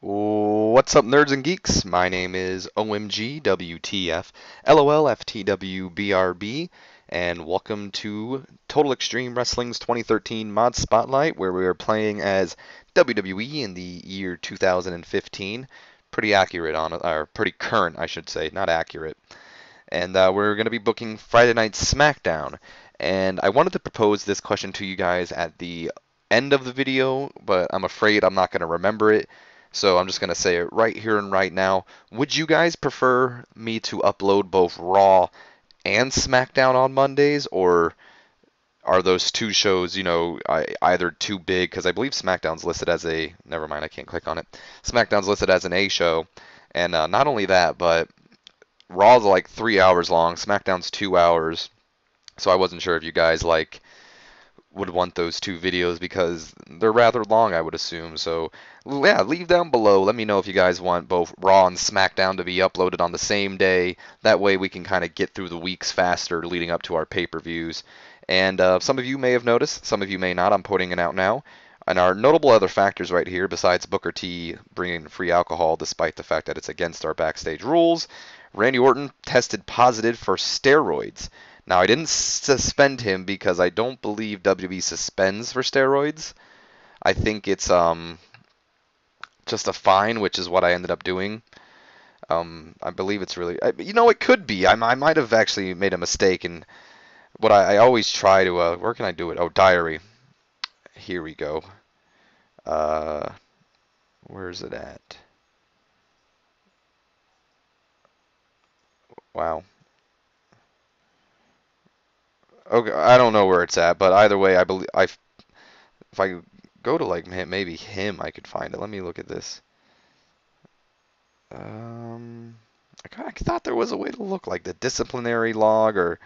What's up, nerds and geeks? My name is OMG WTF LOL FTW BRB, and welcome to Total Extreme Wrestling's 2013 Mod Spotlight, where we are playing as WWE in the year 2015. Pretty accurate on it, or pretty current, I should say, not accurate. And we're going to be booking Friday Night SmackDown. And I wanted to propose this question to you guys at the end of the video, but I'm afraid I'm not going to remember it. So I'm just going to say it right here and right now. Would you guys prefer me to upload both Raw and SmackDown on Mondays, or are those two shows, either too big? Because I believe SmackDown's listed as a, never mind, I can't click on it. SmackDown's listed as an A show, and not only that, but Raw's like 3 hours long, SmackDown's 2 hours. So I wasn't sure if you guys would want those two videos because they're rather long, I would assume. So yeah, leave down below. Let me know if you guys want both Raw and SmackDown to be uploaded on the same day. That way we can kind of get through the weeks faster leading up to our pay-per-views. And some of you may have noticed, some of you may not. I'm pointing it out now. And our notable other factors right here, besides Booker T bringing free alcohol despite the fact that it's against our backstage rules, Randy Orton tested positive for steroids. Now, I didn't suspend him because I don't believe WWE suspends for steroids. I think it's just a fine, which is what I ended up doing. I believe it's really, it could be. I might have actually made a mistake. And what I always try to, where can I do it? Oh, diary. Here we go. Where's it at? Wow. Okay, I don't know where it's at, but either way, I believe if I go to like maybe him, I could find it. Let me look at this. Um, I thought there was a way to look like the disciplinary log or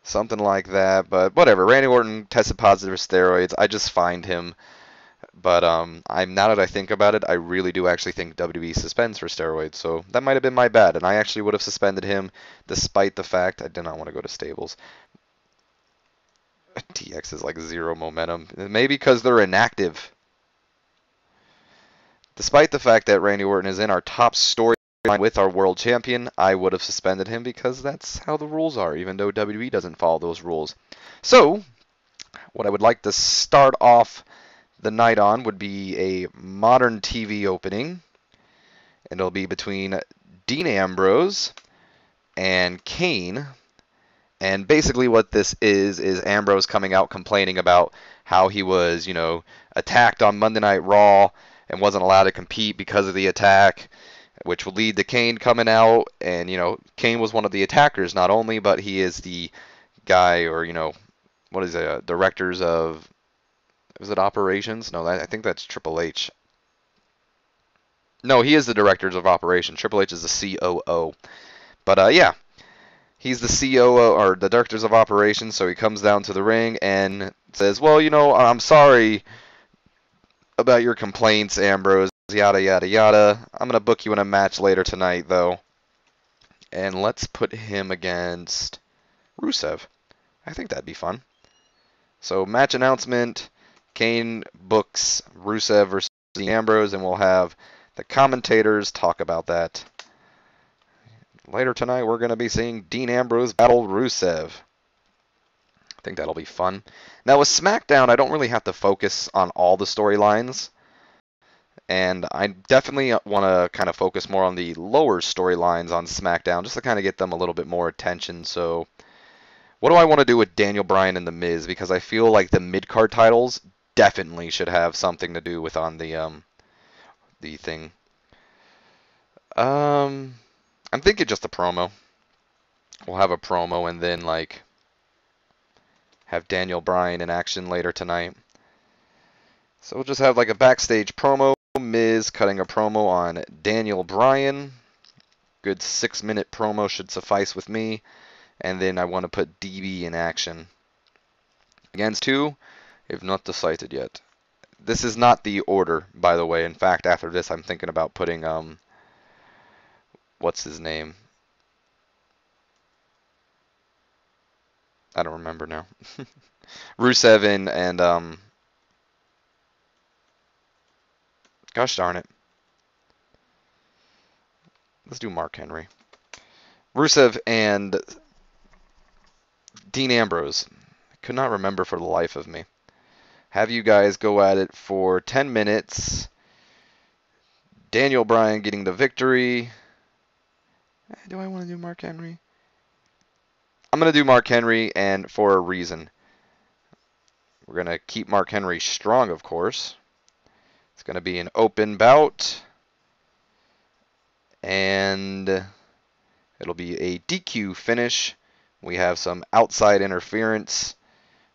something like that, but whatever. Randy Orton tested positive for steroids. I just fined him, but I'm now that I think about it, I really do actually think WWE suspends for steroids, so that might have been my bad, and I actually would have suspended him despite the fact I did not want to go to Stables. TX is like zero momentum. Maybe because they're inactive. Despite the fact that Randy Orton is in our top storyline with our world champion, I would have suspended him because that's how the rules are, even though WWE doesn't follow those rules. So, what I would like to start off the night on would be a modern TV opening. And it'll be between Dean Ambrose and Kane. And basically what this is Ambrose coming out complaining about how he was, attacked on Monday Night Raw and wasn't allowed to compete because of the attack, which will lead to Kane coming out. And, Kane was one of the attackers not only, but he is the guy or, what is it, directors of, is it operations? No, I think that's Triple H. No, he is the directors of operations. Triple H is the COO. But, yeah. He's the COO or the directors of operations, so he comes down to the ring and says, well, I'm sorry about your complaints, Ambrose, yada, yada, yada. I'm going to book you in a match later tonight, though. And let's put him against Rusev. I think that'd be fun. So, match announcement, Kane books Rusev versus Ambrose, and we'll have the commentators talk about that. Later tonight, we're going to be seeing Dean Ambrose battle Rusev. I think that'll be fun. Now, with SmackDown, I don't really have to focus on all the storylines. And I definitely want to kind of focus more on the lower storylines on SmackDown, just to kind of get them a little bit more attention. So, what do I want to do with Daniel Bryan and The Miz? Because I feel like the mid-card titles definitely should have something to do with on the thing. I'm thinking just a promo. We'll have a promo and then have Daniel Bryan in action later tonight. So we'll just have like a backstage promo. Miz cutting a promo on Daniel Bryan. Good 6-minute promo should suffice with me. And then I want to put DB in action. Against who? I've not decided yet. This is not the order, by the way. In fact, after this, I'm thinking about putting what's his name? I don't remember now. Rusev in and gosh darn it. Let's do Mark Henry. Rusev and Dean Ambrose. I could not remember for the life of me. Have you guys go at it for 10 minutes. Daniel Bryan getting the victory. Do I want to do Mark Henry? I'm going to do Mark Henry, and for a reason. We're going to keep Mark Henry strong, of course. It's going to be an open bout. And it'll be a DQ finish. We have some outside interference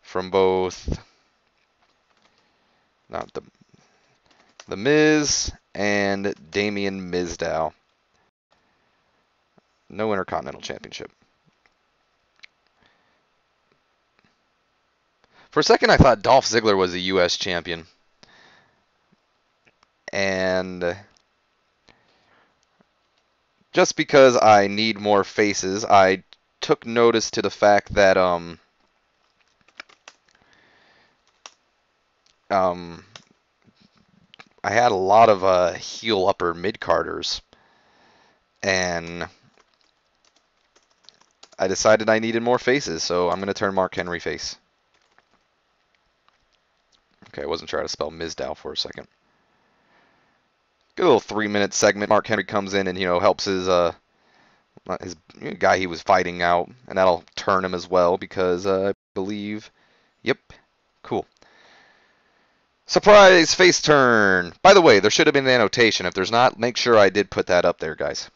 from both not the Miz and Damien Mizdow. No Intercontinental Championship. For a second, I thought Dolph Ziggler was the U.S. champion. And just because I need more faces, I took notice to the fact that I had a lot of heel upper mid-carders, and I decided I needed more faces, so I'm going to turn Mark Henry face. Okay, I wasn't sure how to spell Mizdow for a second. Good little 3-minute segment. Mark Henry comes in and, helps his guy he was fighting out, and that'll turn him as well because I believe, yep, cool. Surprise face turn. By the way, there should have been an annotation. If there's not, make sure I did put that up there, guys.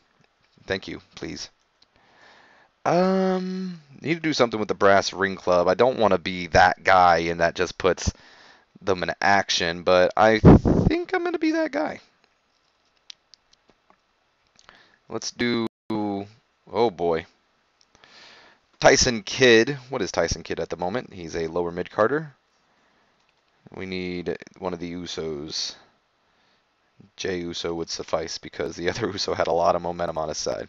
Thank you, please. Need to do something with the brass ring club. I don't want to be that guy and that just puts them in action, but I think I'm going to be that guy. Let's do, oh boy. Tyson Kidd. What is Tyson Kidd at the moment? He's a lower mid-carder. We need one of the Usos. Jey Uso would suffice because the other Uso had a lot of momentum on his side.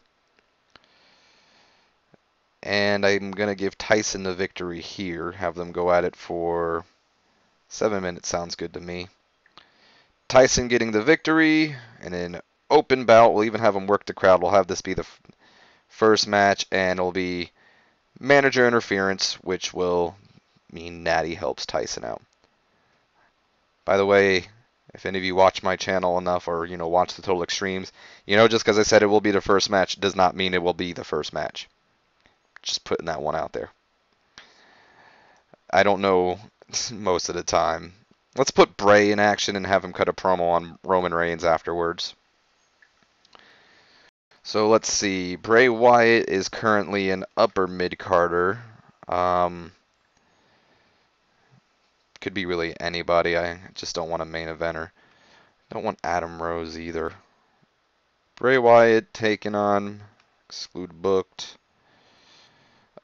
And I'm going to give Tyson the victory here. Have them go at it for 7 minutes. Sounds good to me. Tyson getting the victory. And then open bout. We'll even have him work the crowd. We'll have this be the first match. And it'll be manager interference, which will mean Natty helps Tyson out. By the way, if any of you watch my channel enough or, watch the Total Extremes, just because I said it will be the first match does not mean it will be the first match. Just putting that one out there. I don't know most of the time. Let's put Bray in action and have him cut a promo on Roman Reigns afterwards. So let's see. Bray Wyatt is currently an upper mid-carder. Could be really anybody. I just don't want a main eventer. Don't want Adam Rose either. Bray Wyatt taking on exclude booked.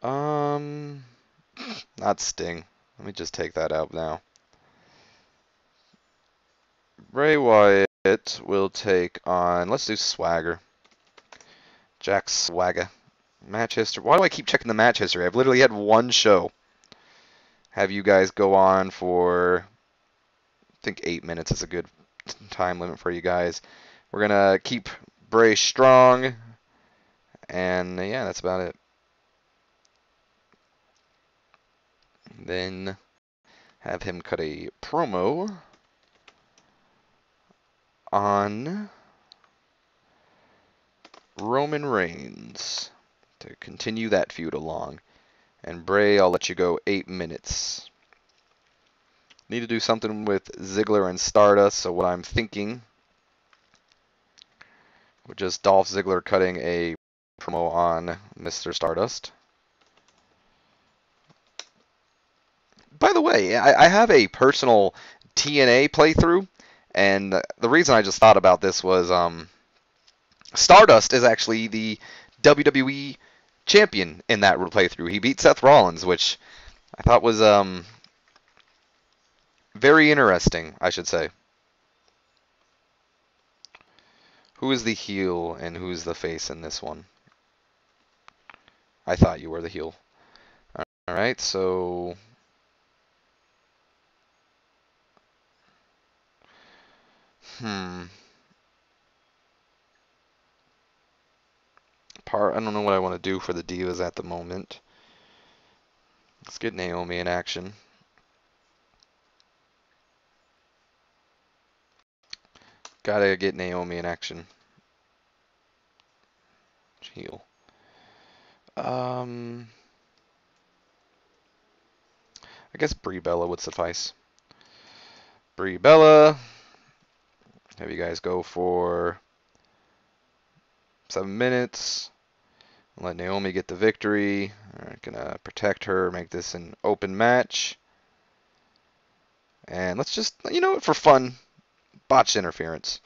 Not Sting. Let me just take that out now. Bray Wyatt will take on, let's do Swagger. Jack Swagger. Match history. Why do I keep checking the match history? I've literally had one show. Have you guys go on for, I think 8 minutes is a good time limit for you guys. We're going to keep Bray strong. And yeah, that's about it. Then have him cut a promo on Roman Reigns to continue that feud along. And Bray, I'll let you go 8 minutes. Need to do something with Ziggler and Stardust, so what I'm thinking, with just Dolph Ziggler cutting a promo on Mr. Stardust. By the way, I have a personal TNA playthrough, and the reason I just thought about this was Stardust is actually the WWE champion in that playthrough. He beat Seth Rollins, which I thought was very interesting, I should say. Who is the heel and who's the face in this one? I thought you were the heel. Alright, so I don't know what I want to do for the Divas at the moment. Let's get Naomi in action. Gotta get Naomi in action. Heel. I guess Brie Bella would suffice. Brie Bella. Have you guys go for 7 minutes. Let Naomi get the victory. Alright, gonna protect her, make this an open match. And let's just, you know, for fun, botched interference.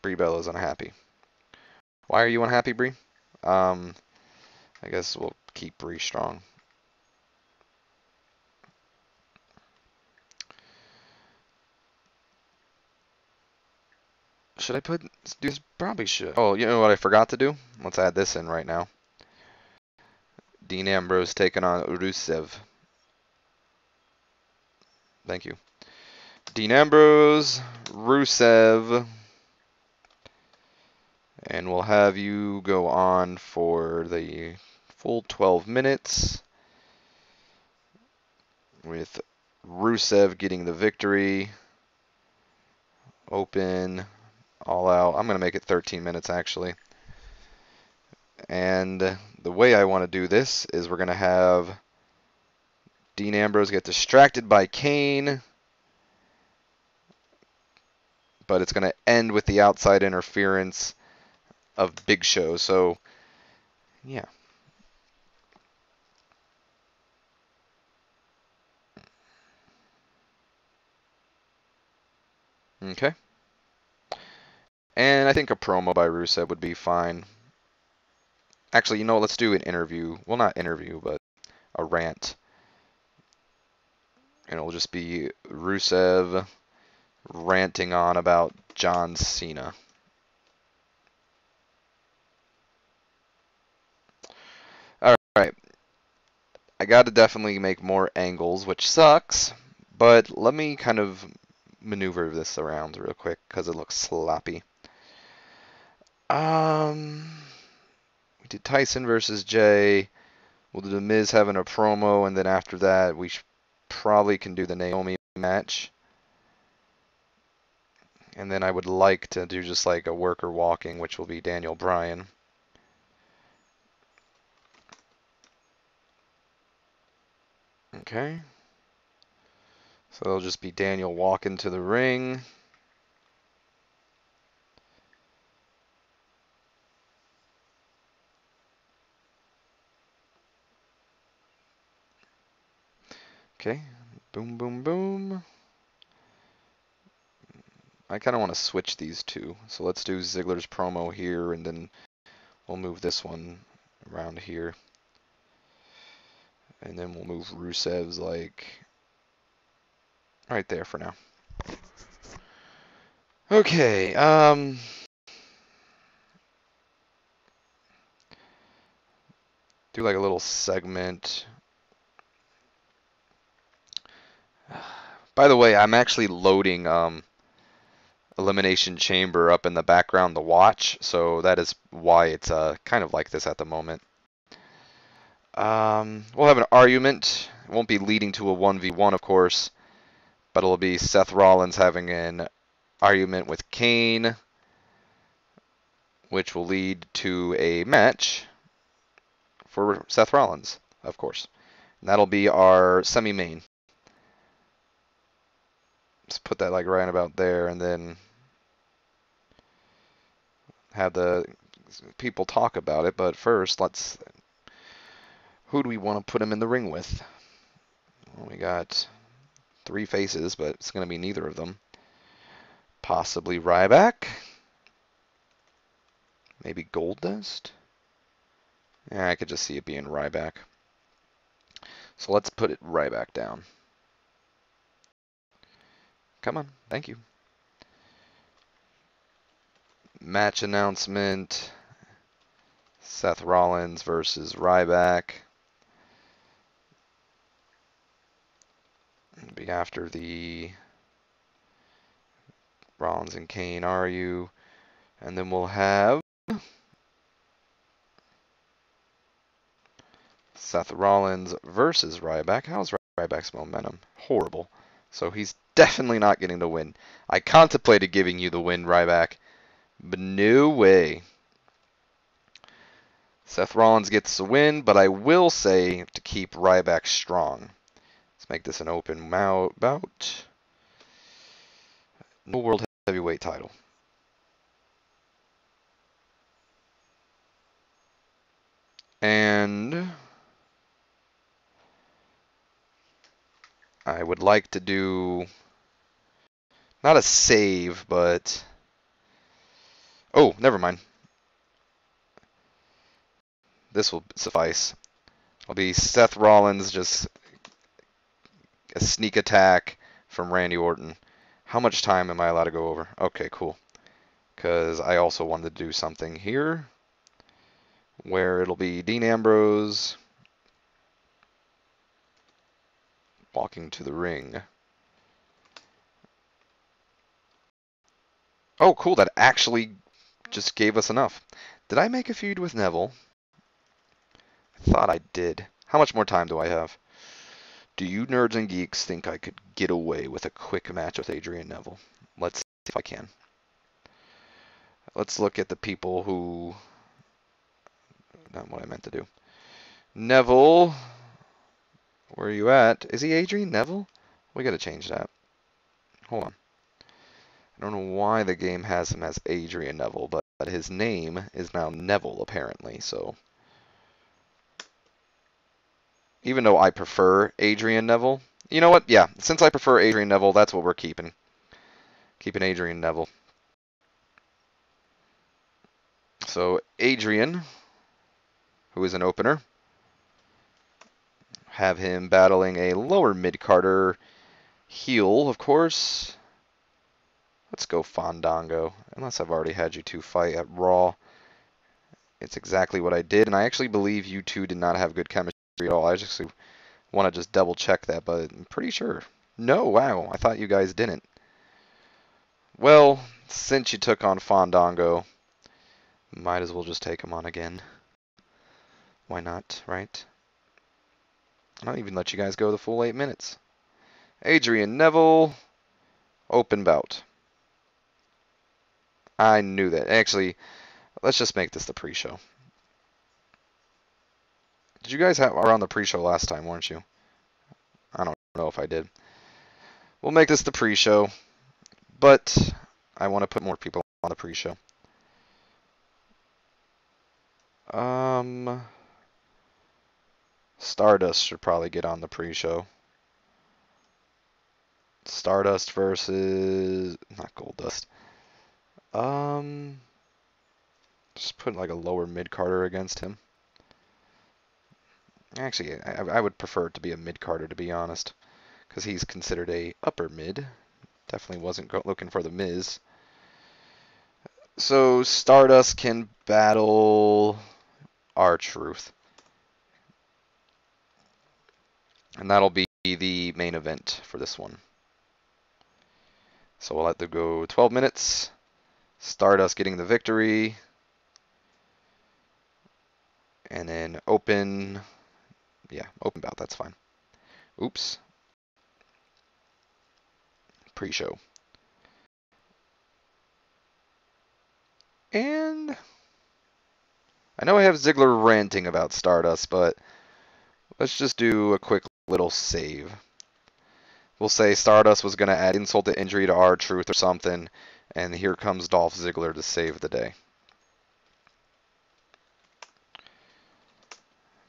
Brie Bella's unhappy. Why are you unhappy, Brie? I guess we'll keep Brie strong. Should I put this? Probably should. Oh, you know what I forgot to do? Let's add this in right now. Dean Ambrose taking on Rusev. Thank you. Dean Ambrose, Rusev, and we'll have you go on for the full 12 minutes with Rusev getting the victory. Open, all out. I'm going to make it 13 minutes actually. And the way I want to do this is we're going to have Dean Ambrose get distracted by Kane, but it's going to end with the outside interference of Big Show. So, yeah. Okay. And I think a promo by Rusev would be fine. Actually, you know what? Let's do an interview. Well, not interview, but a rant. And it'll just be Rusev ranting on about John Cena. Alright. I gotta definitely make more angles, which sucks. But let me kind of maneuver this around real quick because it looks sloppy. We did Tyson versus Jay. We'll do The Miz having a promo, and then after that, we probably can do the Naomi match. And then I would like to do just like a worker walking, which will be Daniel Bryan. Okay. So it'll just be Daniel walking to the ring. Okay. Boom, boom, boom. I kind of want to switch these two. So let's do Ziggler's promo here, and then we'll move this one around here. And then we'll move Rusev's like right there for now. Okay, do like a little segment. By the way, I'm actually loading Elimination Chamber up in the background to watch, so that is why it's kind of like this at the moment. We'll have an argument. It won't be leading to a 1v1, of course, but it'll be Seth Rollins having an argument with Kane, which will lead to a match for Seth Rollins, of course. And that'll be our semi-main. Just put that like right about there, and then have the people talk about it. But first, who do we want to put him in the ring with? Well, we got 3 faces, but it's going to be neither of them. Possibly Ryback. Maybe Goldust. Yeah, I could just see it being Ryback. So let's put it Ryback down. Come on, thank you. Match announcement. Seth Rollins versus Ryback. It'll be after the Rollins and Kane, are you? And then we'll have Seth Rollins versus Ryback. How's Ryback's momentum? Horrible. So he's definitely not getting the win. I contemplated giving you the win, Ryback, but no way. Seth Rollins gets the win, but I will say to keep Ryback strong. Let's make this an open bout. No World Heavyweight title. And I would like to do, not a save, but, oh, never mind. This will suffice. It'll be Seth Rollins, just a sneak attack from Randy Orton. How much time am I allowed to go over? Okay, cool. Because I also wanted to do something here where it'll be Dean Ambrose walking to the ring. Oh, cool. That actually just gave us enough. Did I make a feud with Neville? I thought I did. How much more time do I have? Do you nerds and geeks think I could get away with a quick match with Adrian Neville? Let's see if I can. Let's look at the people who... Not what I meant to do. Neville. Where are you at? Is he Adrian Neville? We gotta change that. Hold on. I don't know why the game has him as Adrian Neville, but his name is now Neville, apparently, so... Even though I prefer Adrian Neville. You know what? Yeah, since I prefer Adrian Neville, that's what we're keeping. Keeping Adrian Neville. So, Adrian, who is an opener, have him battling a lower mid-carder heel, of course. Let's go Fandango. Unless I've already had you two fight at Raw. It's exactly what I did, and I actually believe you two did not have good chemistry at all. I actually want to just double check that, but I'm pretty sure. No, wow, I thought you guys didn't. Well, since you took on Fandango, might as well just take him on again. Why not, right? I'll even let you guys go the full 8 minutes. Adrian Neville, open bout. I knew that. Actually, let's just make this the pre-show. Did you guys were on the pre-show last time, weren't you? I don't know if I did. We'll make this the pre-show, but I want to put more people on the pre-show. Stardust should probably get on the pre-show. Stardust versus... not Goldust. Just put like a lower mid-carder against him. Actually, I would prefer it to be a mid-carder, to be honest. Because he's considered a upper mid. Definitely wasn't looking for the Miz. So Stardust can battle R-Truth. And that'll be the main event for this one. So we'll let them go 12 minutes. Stardust getting the victory. And then open... yeah, open bout, that's fine. Oops. Pre-show. And I know I have Ziggler ranting about Stardust, but let's just do a quick little save. We'll say Stardust was going to add insult to injury to R-Truth or something, and here comes Dolph Ziggler to save the day.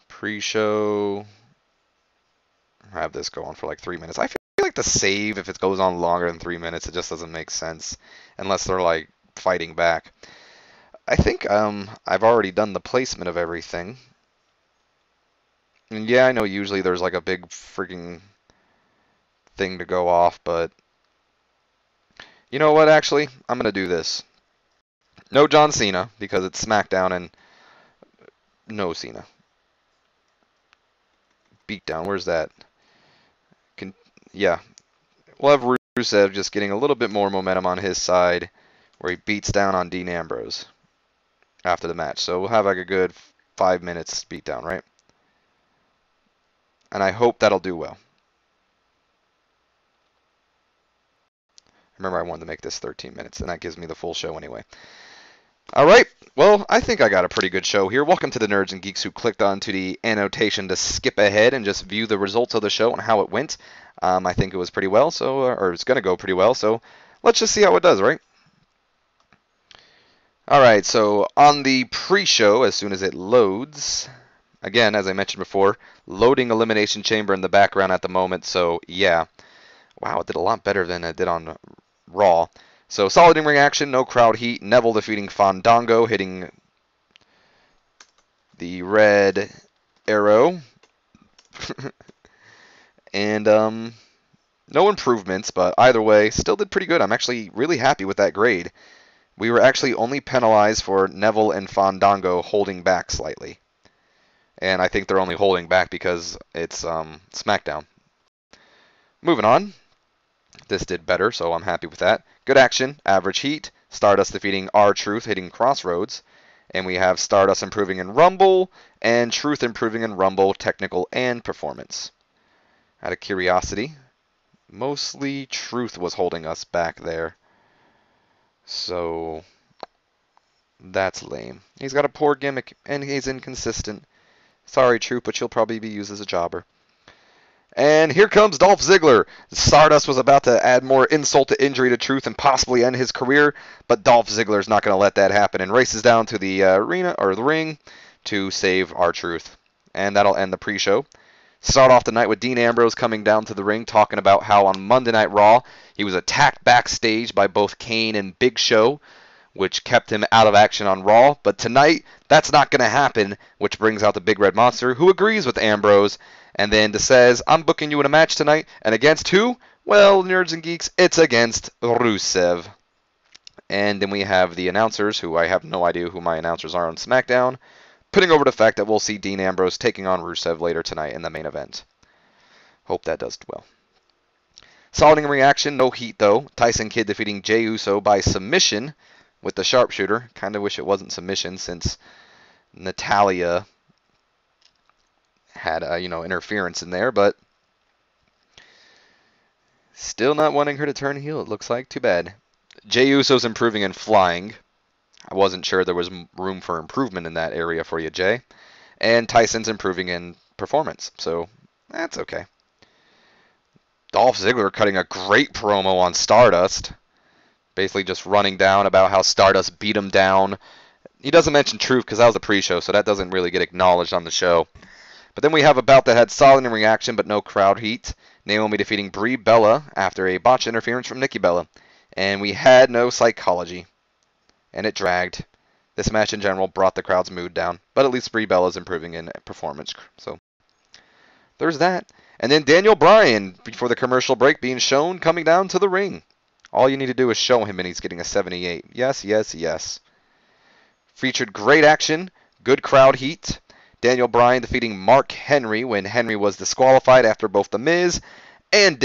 Pre-show. Have this go on for like 3 minutes. I feel like the save, if it goes on longer than 3 minutes, it just doesn't make sense unless they're like fighting back. I think I've already done the placement of everything. And yeah, I know usually there's like a big freaking thing to go off, but you know what, actually? I'm going to do this. No John Cena, because it's SmackDown, and no Cena. Beatdown, where's that? Yeah. We'll have Rusev just getting a little bit more momentum on his side where he beats down on Dean Ambrose after the match. So we'll have like a good 5 minutes beatdown, right? And I hope that'll do well. Remember, I wanted to make this 13 minutes, and that gives me the full show anyway. All right. Well, I think I got a pretty good show here. Welcome to the nerds and geeks who clicked onto the annotation to skip ahead and just view the results of the show and how it went. I think it was pretty well, so or it's going to go pretty well. So let's just see how it does, right? All right. So on the pre-show, as soon as it loads, again, as I mentioned before, loading Elimination Chamber in the background at the moment. So yeah, wow, it did a lot better than it did on Raw. So solid in-ring action, no crowd heat. Neville defeating Fandango, hitting the red arrow. And no improvements, but either way, still did pretty good. I'm actually really happy with that grade. We were actually only penalized for Neville and Fandango holding back slightly. And I think they're only holding back because it's SmackDown. Moving on. This did better, so I'm happy with that. Good action, average heat. Stardust defeating R-Truth, hitting Crossroads. And we have Stardust improving in Rumble, and Truth improving in Rumble, technical and performance. Out of curiosity, mostly Truth was holding us back there. So, that's lame. He's got a poor gimmick, and he's inconsistent. Sorry, Truth, but you'll probably be used as a jobber. And here comes Dolph Ziggler. Stardust was about to add more insult to injury to Truth and possibly end his career, but Dolph Ziggler's not going to let that happen and races down to the arena or the ring to save R-Truth. And that'll end the pre-show. Start off the night with Dean Ambrose coming down to the ring talking about how on Monday Night Raw he was attacked backstage by both Kane and Big Show, which kept him out of action on Raw. But tonight, that's not going to happen, which brings out the Big Red Monster, who agrees with Ambrose, and then says, I'm booking you in a match tonight, and against who? Well, nerds and geeks, it's against Rusev. And then we have the announcers, who I have no idea who my announcers are on SmackDown, putting over the fact that we'll see Dean Ambrose taking on Rusev later tonight in the main event. Hope that does well. Solid in reaction, no heat though. Tyson Kidd defeating Jey Uso by submission with the sharpshooter. Kind of wish it wasn't submission since Natalya had interference in there, but still not wanting her to turn heel, it looks like. Too bad. Jey Uso's improving in flying. I wasn't sure there was room for improvement in that area for you, Jay. And Tyson's improving in performance, so that's okay. Dolph Ziggler cutting a great promo on Stardust. Basically just running down about how Stardust beat him down. He doesn't mention Truth because that was a pre-show, so that doesn't really get acknowledged on the show. But then we have a bout that had solid in reaction but no crowd heat. Naomi defeating Brie Bella after a botched interference from Nikki Bella. And we had no psychology. And it dragged. This match in general brought the crowd's mood down. But at least Brie Bella's improving in performance. So there's that. And then Daniel Bryan, before the commercial break, being shown coming down to the ring. All you need to do is show him and he's getting a 78. Yes, yes, yes. Featured great action. Good crowd heat. Daniel Bryan defeating Mark Henry when Henry was disqualified after both The Miz and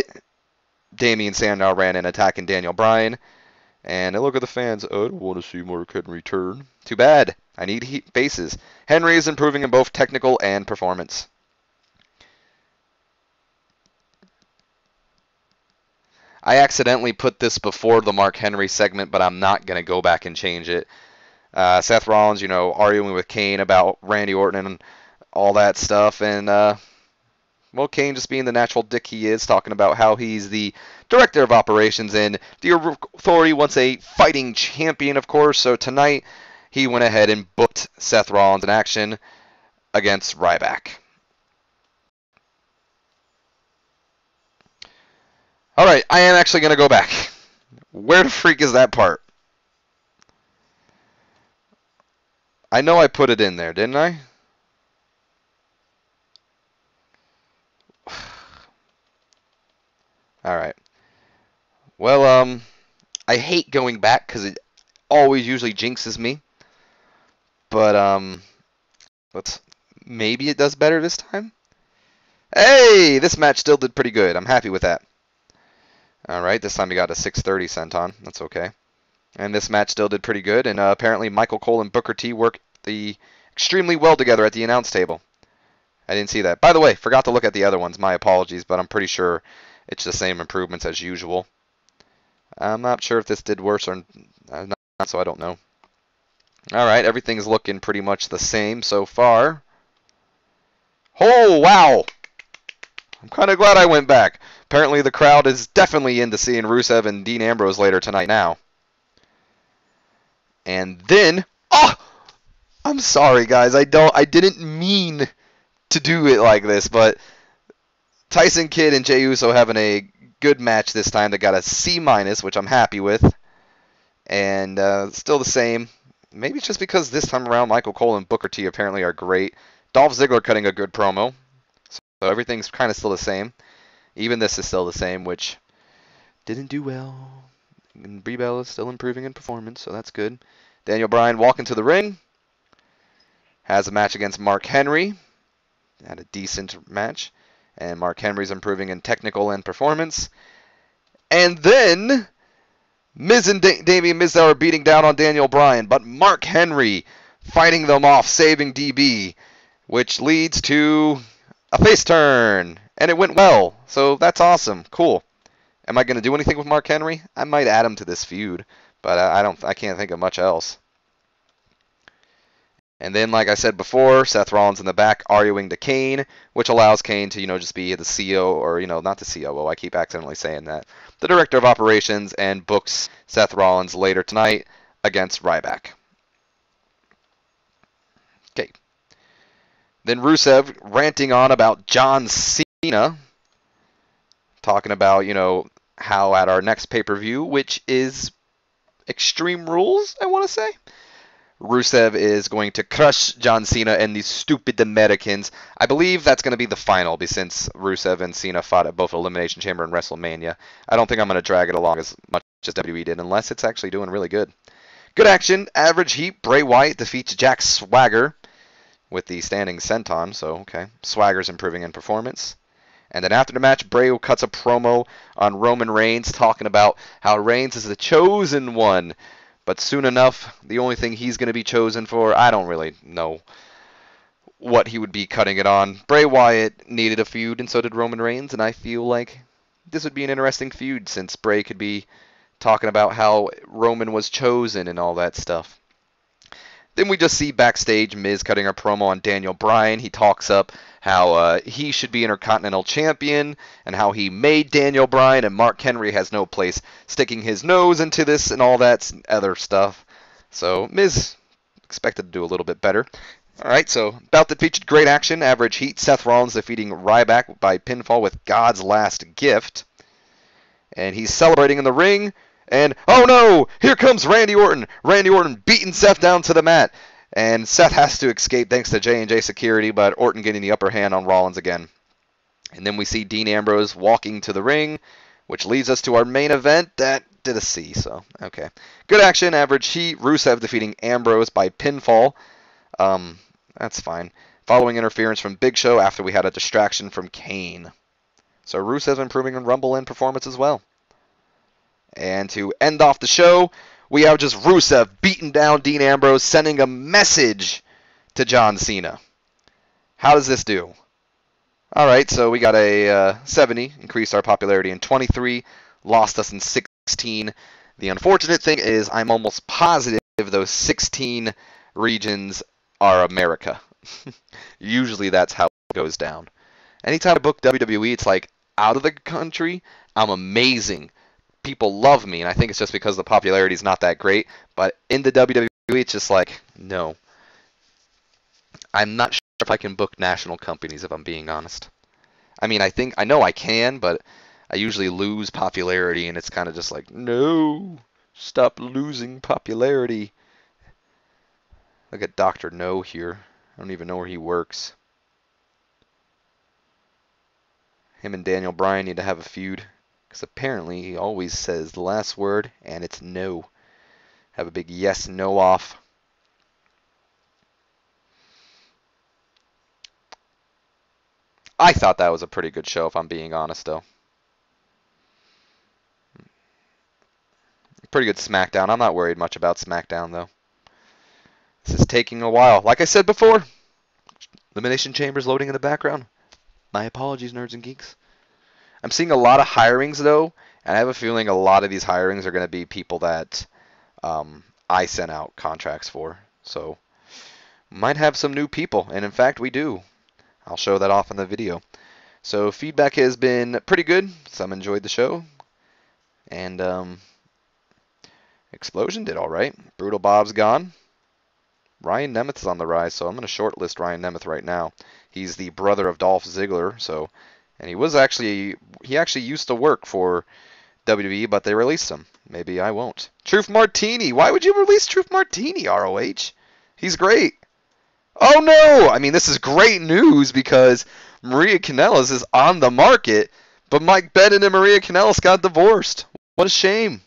Damian Sandow ran in attacking Daniel Bryan. And look at the fans. Oh, I don't want to see Mark Henry turn. Too bad. I need faces. Henry is improving in both technical and performance. I accidentally put this before the Mark Henry segment, but I'm not going to go back and change it. Seth Rollins, arguing with Kane about Randy Orton and all that stuff. And, well, Kane just being the natural dick he is, talking about how he's the director of operations and the Authority wants a fighting champion, of course. So tonight, he went ahead and booked Seth Rollins in action against Ryback. All right, I am actually going to go back. Where the freak is that part? I know I put it in there, didn't I? All right. Well, I hate going back because it always usually jinxes me. But, maybe it does better this time? Hey, this match still did pretty good. I'm happy with that. All right, this time we got a 630 senton. That's okay. And this match still did pretty good. And apparently Michael Cole and Booker T worked extremely well together at the announce table. I didn't see that. By the way, forgot to look at the other ones. My apologies, but I'm pretty sure it's the same improvements as usual. I'm not sure if this did worse or not, so I don't know. All right, everything's looking pretty much the same so far. Oh, wow! I'm kind of glad I went back. Apparently the crowd is definitely into seeing Rusev and Dean Ambrose later tonight now. And then, oh! I'm sorry, guys. I didn't mean to do it like this, but Tyson Kidd and Jey Uso having a good match this time. They got a C-, which I'm happy with. And still the same. Maybe it's just because this time around Michael Cole and Booker T apparently are great. Dolph Ziggler cutting a good promo. So everything's kind of still the same. Even this is still the same, which didn't do well. And Brie Bella is still improving in performance, so that's good. Daniel Bryan walking to the ring. Has a match against Mark Henry. Had a decent match. And Mark Henry's improving in technical and performance. And then Miz and Damian Mizdow are beating down on Daniel Bryan, but Mark Henry fighting them off, saving DB, which leads to a face turn. And it went well, so that's awesome. Cool. Am I going to do anything with Mark Henry? I might add him to this feud, but I can't think of much else. And then, like I said before, Seth Rollins in the back arguing to Kane, which allows Kane to, just be the CEO, or, not the COO. I keep accidentally saying that. The director of operations, and books Seth Rollins later tonight against Ryback. Okay. Then Rusev ranting on about John Cena, talking about, how at our next pay-per-view, which is Extreme Rules, I want to say, Rusev is going to crush John Cena and these stupid Americans. I believe that's going to be the final, since Rusev and Cena fought at both Elimination Chamber and WrestleMania. I don't think I'm going to drag it along as much as WWE did, unless it's actually doing really good. Good action, average heat. Bray Wyatt defeats Jack Swagger with the standing senton, so okay. Swagger's improving in performance. And then after the match, Bray cuts a promo on Roman Reigns, talking about how Reigns is the chosen one. But soon enough, the only thing he's going to be chosen for, I don't really know what he would be cutting it on. Bray Wyatt needed a feud, and so did Roman Reigns, and I feel like this would be an interesting feud, since Bray could be talking about how Roman was chosen and all that stuff. Then we just see backstage Miz cutting a promo on Daniel Bryan. He talks up how he should be Intercontinental Champion and how he made Daniel Bryan, and Mark Henry has no place sticking his nose into this and all that other stuff. So Miz expected to do a little bit better. All right, so bout that featured great action, average heat. Seth Rollins defeating Ryback by pinfall with God's Last Gift. And he's celebrating in the ring. And, oh no, here comes Randy Orton. Randy Orton beating Seth down to the mat. And Seth has to escape thanks to J&J security, but Orton getting the upper hand on Rollins again. And then we see Dean Ambrose walking to the ring, which leads us to our main event. That did a C, so, okay. Good action, average heat. Rusev defeating Ambrose by pinfall. That's fine. Following interference from Big Show after we had a distraction from Kane. So Rusev improving in Rumble and performance as well. And to end off the show, we have just Rusev beating down Dean Ambrose, sending a message to John Cena. How does this do? Alright, so we got a 70, increased our popularity in 23, lost us in 16. The unfortunate thing is I'm almost positive those 16 regions are America. Usually that's how it goes down. Anytime I book WWE, it's like, out of the country, I'm amazing. People love me, and I think it's just because the popularity is not that great. But in the WWE, it's just like, no. I'm not sure if I can book national companies, if I'm being honest. I mean, I know I can, but I usually lose popularity, and it's kind of just like, no, stop losing popularity. Look at Dr. No here. I don't even know where he works. Him and Daniel Bryan need to have a feud. Because apparently he always says the last word, and it's no. Have a big yes, no off. I thought that was a pretty good show, if I'm being honest, though. pretty good SmackDown. I'm not worried much about SmackDown, though. This is taking a while. Like I said before, Elimination Chamber's loading in the background. My apologies, nerds and geeks. I'm seeing a lot of hirings, though, and I have a feeling a lot of these hirings are going to be people that I sent out contracts for. So, might have some new people, and in fact, we do. I'll show that off in the video. So, feedback has been pretty good. Some enjoyed the show. And, Explosion did alright. Brutal Bob's gone. Ryan Nemeth is on the rise, so I'm going to shortlist Ryan Nemeth right now. He's the brother of Dolph Ziggler, so, and he actually used to work for WWE, but they released him. Maybe I won't. Truth Martini. Why would you release Truth Martini, ROH? He's great. Oh no! I mean, this is great news because Maria Kanellis is on the market, but Mike Bennett and Maria Kanellis got divorced. What a shame.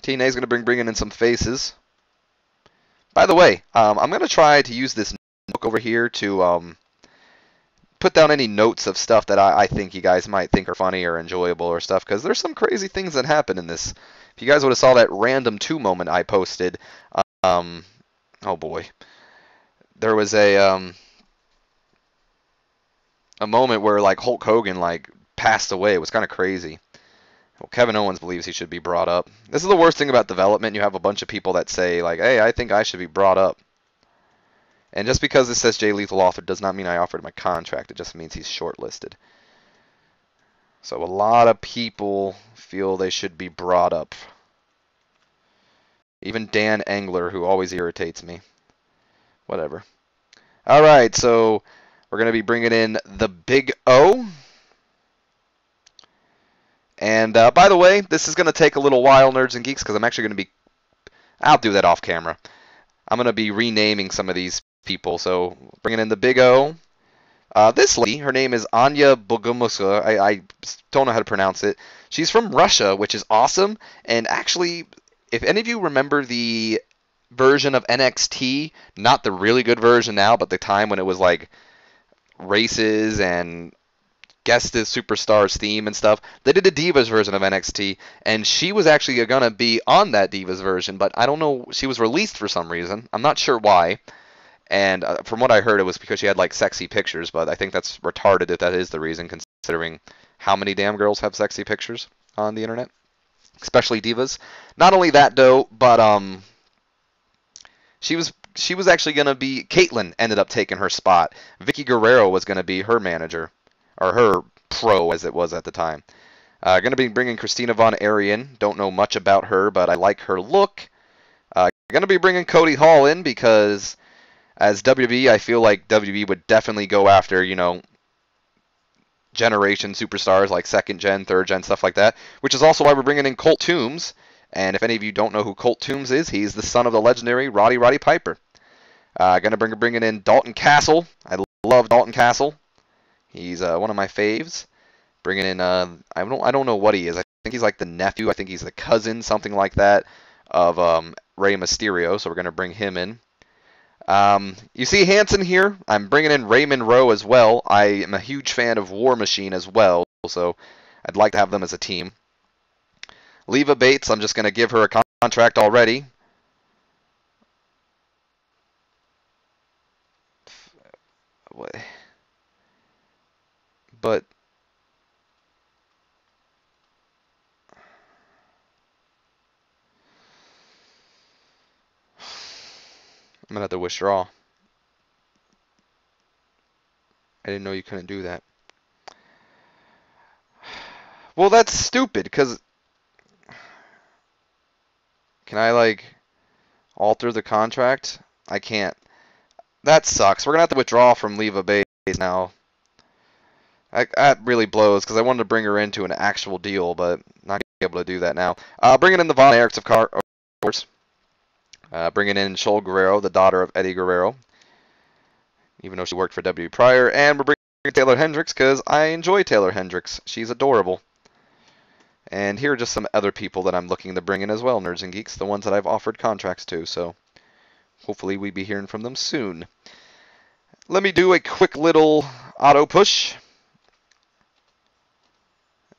TNA's going to bring in some faces. By the way, I'm going to try to use this notebook over here to put down any notes of stuff that I think you guys might think are funny or enjoyable or stuff, because there's some crazy things that happen in this. If you guys would have saw that random 2 moment I posted, oh boy, there was a moment where like Hulk Hogan like passed away. It was kind of crazy. Well, Kevin Owens believes he should be brought up. This is the worst thing about development. You have a bunch of people that say, like, hey, I think I should be brought up. And just because it says Jay Lethal offered does not mean I offered him a contract. It just means he's shortlisted. So a lot of people feel they should be brought up. Even Dan Engler, who always irritates me. Whatever. All right, so we're going to be bringing in the Big O. And by the way, this is going to take a little while, nerds and geeks, because I'm actually going to be... I'll do that off camera. I'm going to be renaming some of these people. So bringing in the Big O. This lady, her name is Anya Bogomuska. I don't know how to pronounce it. She's from Russia, which is awesome. And actually, if any of you remember the version of NXT, not the really good version now, but the time when it was like races and guest as superstars theme and stuff. They did a Divas version of NXT, and she was actually going to be on that Divas version, but I don't know, she was released for some reason. I'm not sure why. And from what I heard, it was because she had like sexy pictures, but I think that's retarded if that is the reason, considering how many damn girls have sexy pictures on the internet, especially divas. Not only that though, but she was actually going to be, Caitlyn ended up taking her spot. Vicky Guerrero was going to be her manager, or her pro as it was at the time. Going to be bringing Christina Von Arian. Don't know much about her, but I like her look. Going to be bringing Cody Hall in because as WWE, I feel like WWE would definitely go after, you know, generation superstars like second gen, third gen, stuff like that, which is also why we're bringing in Colt Toombs. And if any of you don't know who Colt Toombs is, he's the son of the legendary Roddy Piper. Going to bringing in Dalton Castle. I love Dalton Castle. He's one of my faves. Bringing in, I don't know what he is. I think he's like the nephew. I think he's the cousin, something like that, of Rey Mysterio. So we're going to bring him in. You see Hanson here. I'm bringing in Raymond Rowe as well. I am a huge fan of War Machine as well, so I'd like to have them as a team. Leva Bates, I'm just going to give her a contract already. But I'm going to have to withdraw. I didn't know you couldn't do that. Well, that's stupid, because... Can I, like, alter the contract? I can't. That sucks. We're going to have to withdraw from Leva Bates now. That really blows, because I wanted to bring her into an actual deal, but not able to do that now. Bringing in the Von Erichs, of course. Bringing in Chol Guerrero, the daughter of Eddie Guerrero, even though she worked for WWE prior. And we're bringing Taylor Hendricks, because I enjoy Taylor Hendricks. She's adorable. And here are just some other people that I'm looking to bring in as well, Nerds and Geeks, the ones that I've offered contracts to, so hopefully we'll be hearing from them soon. Let me do a quick little auto push.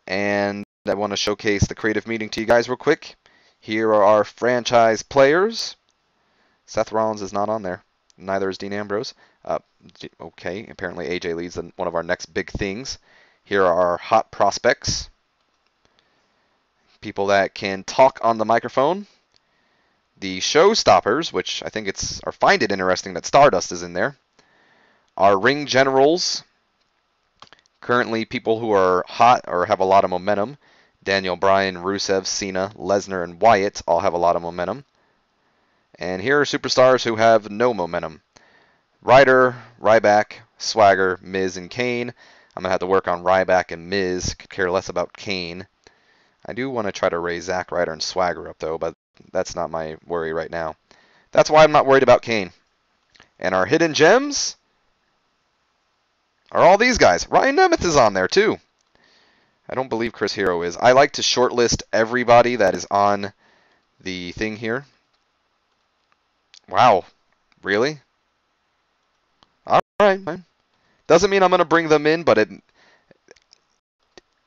And I want to showcase the creative meeting to you guys real quick. Here are our franchise players. Seth Rollins is not on there. Neither is Dean Ambrose. Okay, apparently AJ Lee's one of our next big things. Here are our hot prospects. People that can talk on the microphone. The showstoppers, which I think or find it interesting that Stardust is in there. Our ring generals. Currently, people who are hot or have a lot of momentum. Daniel Bryan, Rusev, Cena, Lesnar, and Wyatt all have a lot of momentum. And here are superstars who have no momentum. Ryder, Ryback, Swagger, Miz, and Kane. I'm going to have to work on Ryback and Miz. Could care less about Kane. I do want to try to raise Zack Ryder and Swagger up, though, but that's not my worry right now. That's why I'm not worried about Kane. And our hidden gems are all these guys. Ryan Nemeth is on there, too. I don't believe Chris Hero is. I like to shortlist everybody that is on the thing here. Wow. Really? All right. Doesn't mean I'm going to bring them in, but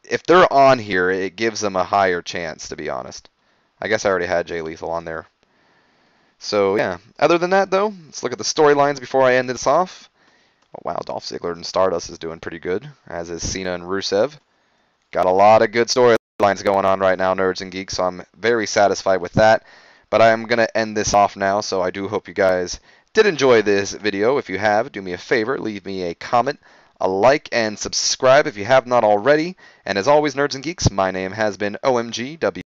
if they're on here, it gives them a higher chance, to be honest. I guess I already had Jay Lethal on there. So, yeah. Other than that, though, let's look at the storylines before I end this off. Oh, wow, Dolph Ziggler and Stardust is doing pretty good, as is Cena and Rusev. Got a lot of good storylines going on right now, Nerds and Geeks, so I'm very satisfied with that. But I am going to end this off now, so I do hope you guys did enjoy this video. If you have, do me a favor, leave me a comment, a like, and subscribe if you have not already. And as always, Nerds and Geeks, my name has been OMGW.